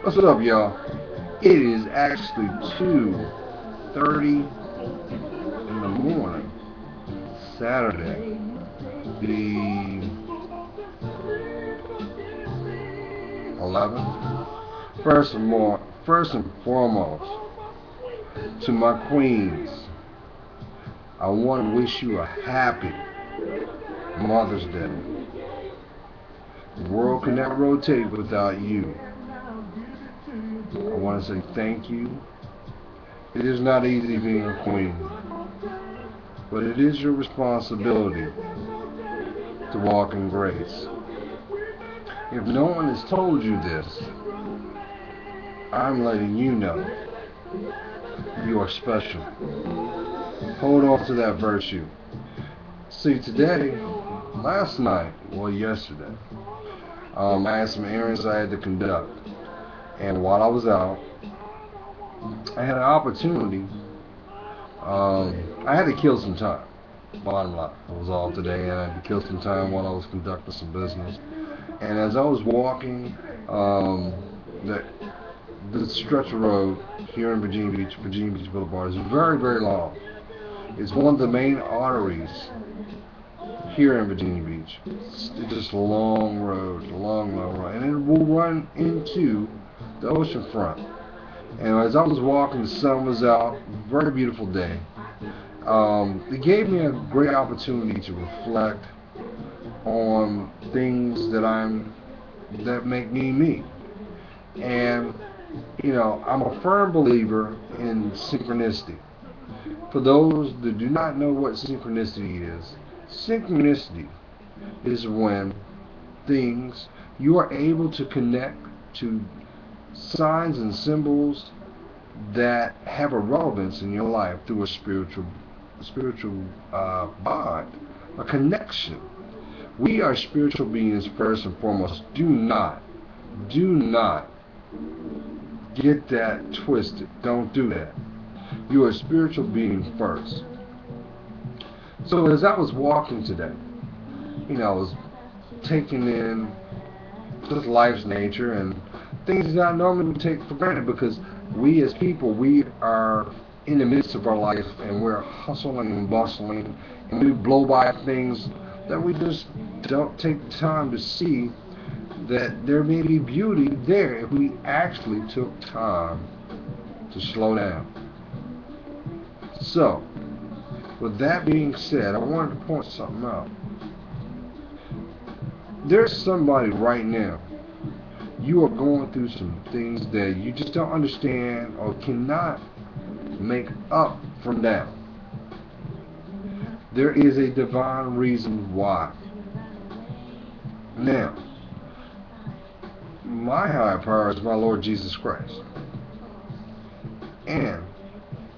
What's up, y'all? It is actually 2:30 in the morning, Saturday, the 11th. First and foremost, to my queens, I want to wish you a happy Mother's Day. The world cannot rotate without you. I want to say thank you. It is not easy being a queen, but it is your responsibility to walk in grace. If no one has told you this, I'm letting you know you are special. Hold on to that virtue. See, yesterday, I had some errands I had to conduct, and while I was out, I had an opportunity. I had to kill some time. Bottom line, I was off today, and I had to kill some time while I was conducting some business. And as I was walking, the stretch of road here in Virginia Beach Boulevard is very, very long. It's one of the main arteries here in Virginia Beach. It's just a long road, and it will run into the ocean front. And as I was walking, the sun was out, very beautiful day. It gave me a great opportunity to reflect on things that make me me. And I'm a firm believer in synchronicity. For those that do not know what synchronicity is when you are able to connect to signs and symbols that have a relevance in your life through a spiritual bond, a connection. We are spiritual beings first and foremost. Do not get that twisted. Don't do that. You are a spiritual being first. So as I was walking today, I was taking in just life's nature and things that I normally would take for granted, because we as people, we are in the midst of our life and we're hustling and bustling, and we blow by things that we just don't take the time to see that there may be beauty there if we actually took time to slow down. So, with that being said, I wanted to point something out. There's somebody right now, you are going through some things that you just don't understand or cannot make up from down. There is a divine reason why. Now, my higher power is my Lord Jesus Christ. And,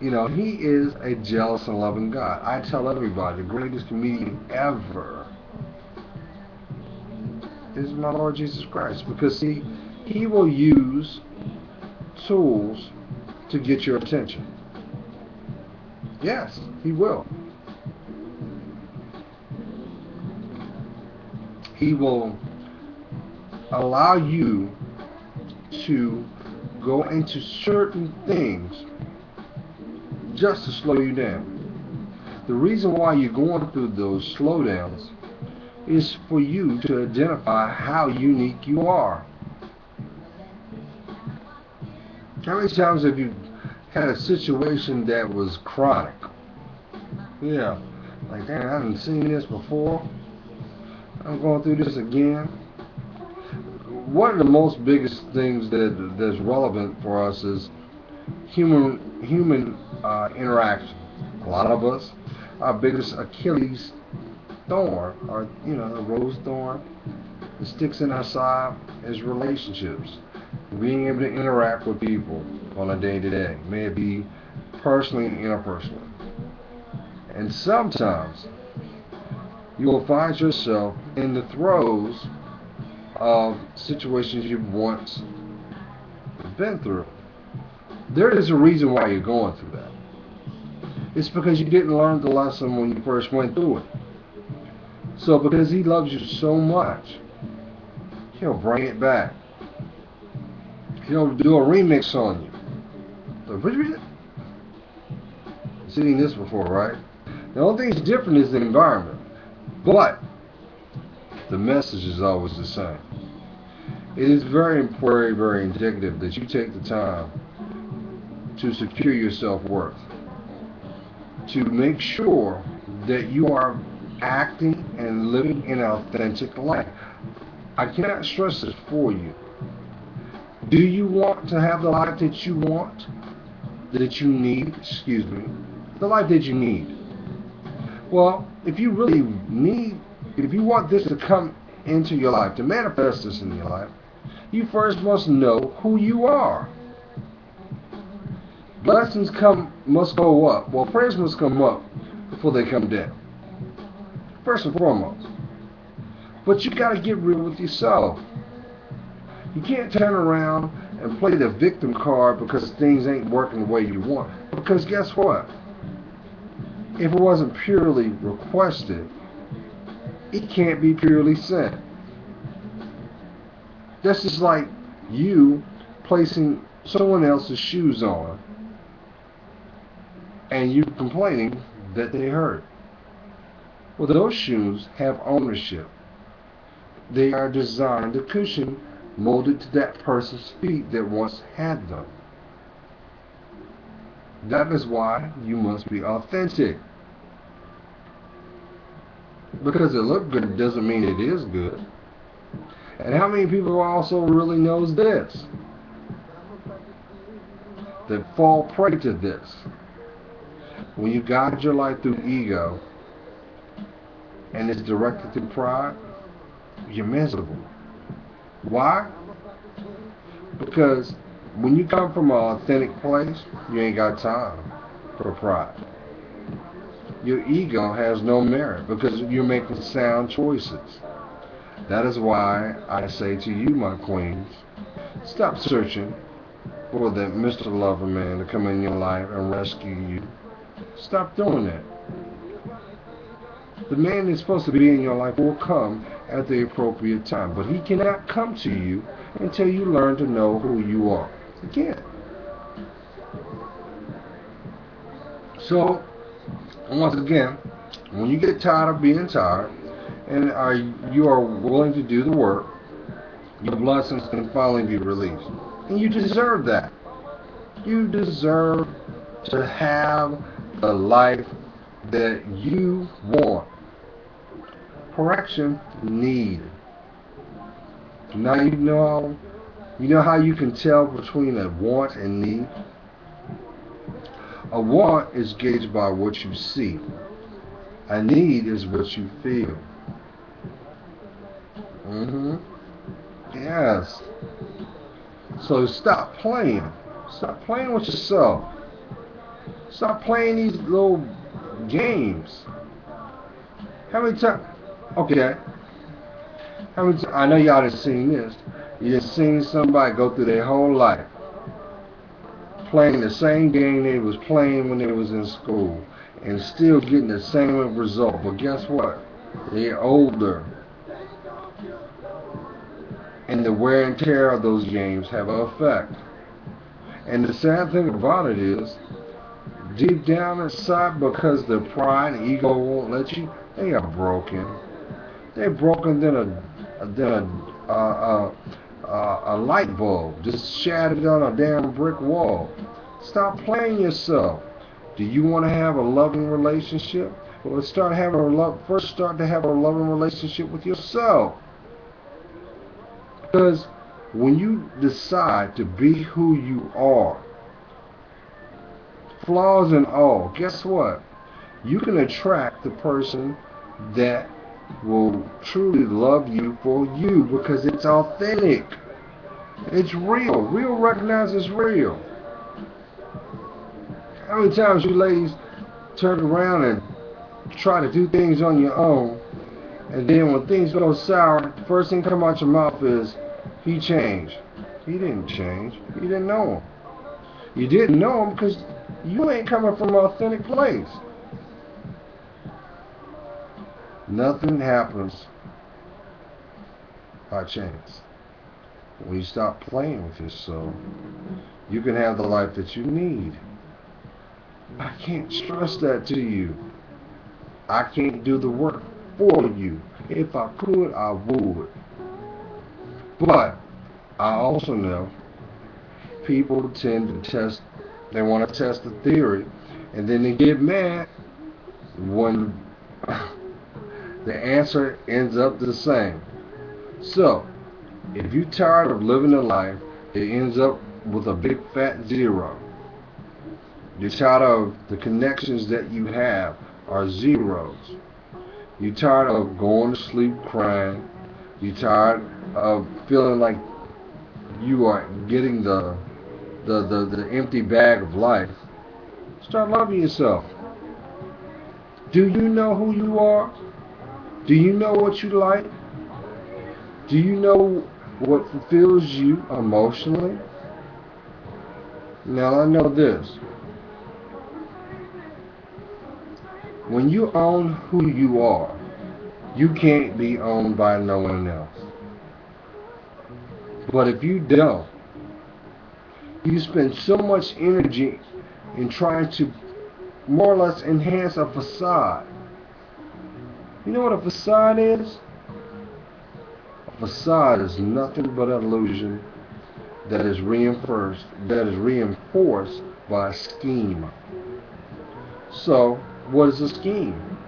He is a jealous and loving God. I tell everybody, the greatest comedian ever is my Lord Jesus Christ. Because, see, He will use tools to get your attention. Yes, He will. He will allow you to go into certain things just to slow you down. The reason why you're going through those slowdowns is for you to identify how unique you are. How many times have you had a situation that was chronic? Yeah, like, damn, I haven't seen this before. I'm going through this again. One of the most biggest things that's relevant for us is human interaction. A lot of us, our biggest Achilles thorn, or the rose thorn, that sticks in our side, is relationships. Being able to interact with people on a day-to-day, may it be personally and interpersonally. And sometimes you will find yourself in the throes of situations you've once been through. There is a reason why you're going through that. It's because you didn't learn the lesson when you first went through it. So because He loves you so much, He'll bring it back. He'll do a remix on you. You've seen this before, right? The only thing that's different is the environment, but the message is always the same. It is very, very, very indicative that you take the time to secure your self-worth, to make sure that you are acting and living an authentic life. I cannot stress this for you. Do you want to have the life that you want, that you need, the life that you need? Well, if you really need, if you want this to come into your life, to manifest this in your life, you first must know who you are. Blessings must go up. Well, prayers must come up before they come down. First and foremost. But you got to get real with yourself. You can't turn around and play the victim card because things ain't working the way you want. Because guess what? If it wasn't purely requested, it can't be purely sent. That's just like you placing someone else's shoes on and you complaining that they hurt. Well, those shoes have ownership. They are designed, the cushion molded to that person's feet that once had them. That is why you must be authentic. Because it looked good doesn't mean it is good. And how many people also really knows this? That fall prey to this. When you guide your life through ego and it's directed through pride, you're miserable. Why? Because when you come from an authentic place, you ain't got time for pride. Your ego has no merit because you're making sound choices. That is why I say to you, my queens, stop searching for that Mr. Lover man to come in your life and rescue you. Stop doing that. The man that's supposed to be in your life will come at the appropriate time, but he cannot come to you until you learn to know who you are. He can't. So, once again, when you get tired of being tired, and you are willing to do the work, your blessings can finally be released. And you deserve that. You deserve to have the life that you want. Correction needed. Now you know how you can tell between a want and need? A want is gauged by what you see. A need is what you feel. Yes. So stop playing. Stop playing with yourself. Stop playing these little games. How many times? Okay. How many I know y'all have seen this. You just seen somebody go through their whole life playing the same game they was playing when they was in school and still getting the same result. But guess what? They're older. And the wear and tear of those games have an effect. And the sad thing about it is, deep down inside, because the pride and ego won't let you, they are broken. They're broken than a light bulb just shattered on a damn brick wall. Stop playing yourself. Do you want to have a loving relationship? Well, first start to have a loving relationship with yourself. Because when you decide to be who you are, flaws and all, guess what? You can attract the person that will truly love you for you because it's authentic. It's real. Real recognizes real. How many times you ladies turn around and try to do things on your own, and then when things go sour, the first thing come out your mouth is, he changed. He didn't change. You didn't know him. You didn't know him because you ain't coming from an authentic place. Nothing happens by chance. When you stop playing with yourself, you can have the life that you need. I can't stress that to you. I can't do the work for you. If I could, I would. But I also know people tend to they want to test the theory, and then they get mad when the answer ends up the same. So, if you're tired of living a life that ends up with a big fat zero, you're tired of the connections that you have are zeros, you're tired of going to sleep crying, you're tired of feeling like you are getting the empty bag of life, start loving yourself. Do you know who you are? Do you know what you like? Do you know what fulfills you emotionally? Now I know this. When you own who you are, you can't be owned by no one else. But if you don't, you spend so much energy in trying to more or less enhance a facade. You know what a facade is? A facade is nothing but an illusion that is reinforced by a scheme. So, what is a scheme?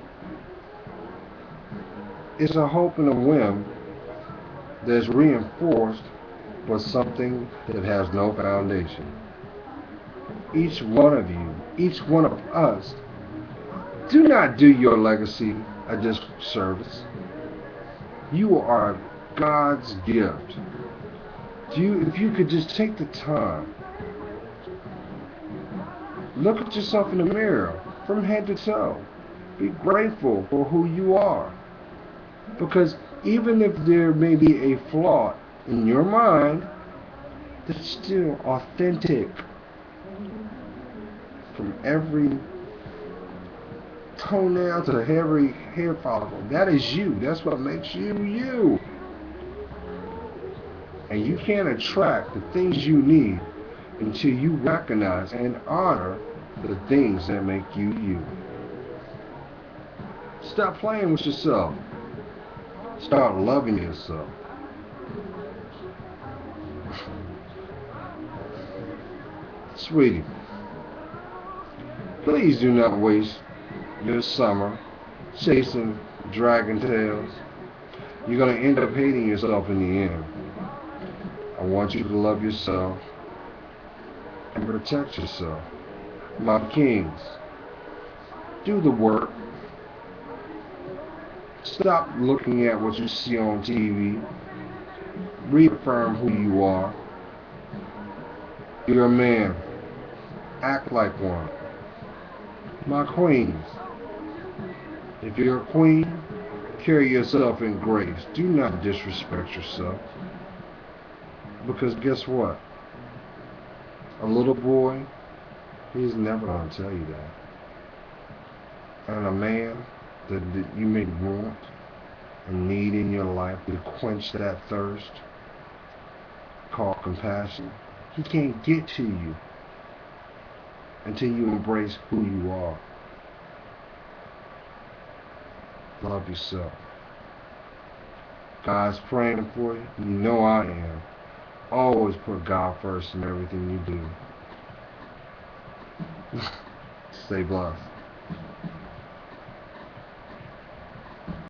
It's a hope and a whim that's reinforced by something that has no foundation. Each one of you, each one of us, do not do your legacy a disservice. You are God's gift. If you could just take the time, look at yourself in the mirror from head to toe. Be grateful for who you are. Because even if there may be a flaw in your mind, it's still authentic. From every toenail to every hair follicle, that is you. That's what makes you you. And you can't attract the things you need until you recognize and honor the things that make you you. Stop playing with yourself. Start loving yourself. Sweetie, please do not waste your summer chasing dragon tails. You're going to end up hating yourself in the end. I want you to love yourself and protect yourself. My kings, do the work. Stop looking at what you see on TV. Reaffirm who you are. You're a man. Act like one. My queens, if you're a queen, carry yourself in grace. Do not disrespect yourself. Because guess what? A little boy, he's never going to tell you that. And a man that you may want and need in your life to quench that thirst called compassion, he can't get to you until you embrace who you are. Love yourself. God's praying for you. You know I am. Always put God first in everything you do. Stay blessed.